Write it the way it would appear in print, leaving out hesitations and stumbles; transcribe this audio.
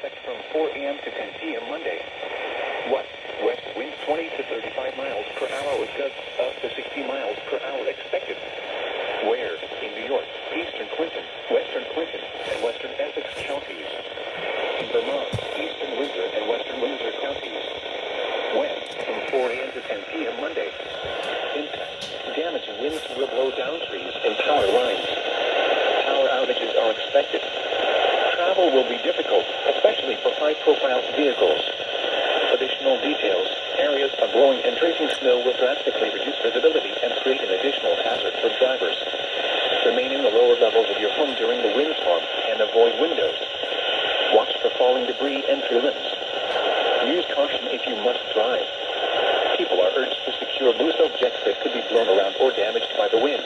expected from 4 a.m. to 10 p.m. Monday. West winds 20 to 35 miles per hour with gusts up to 60 miles per hour expected. Where? In New York, eastern Clinton, western Clinton, and western Essex counties. In Vermont, eastern Windsor and western Windsor counties. When? From 4 a.m. to 10 p.m. Monday. Impact. Damaging winds will blow down trees and power lines. Power outages are expected. Travel will be difficult, especially for high-profile vehicles. Additional details. Areas of blowing and drifting snow will drastically reduce visibility and create an additional hazard for drivers. Remain in the lower levels of your home during the windstorm and avoid windows. Watch for falling debris and tree limbs. Use caution if you must drive. People are urged to secure loose objects that could be blown around or damaged by the wind.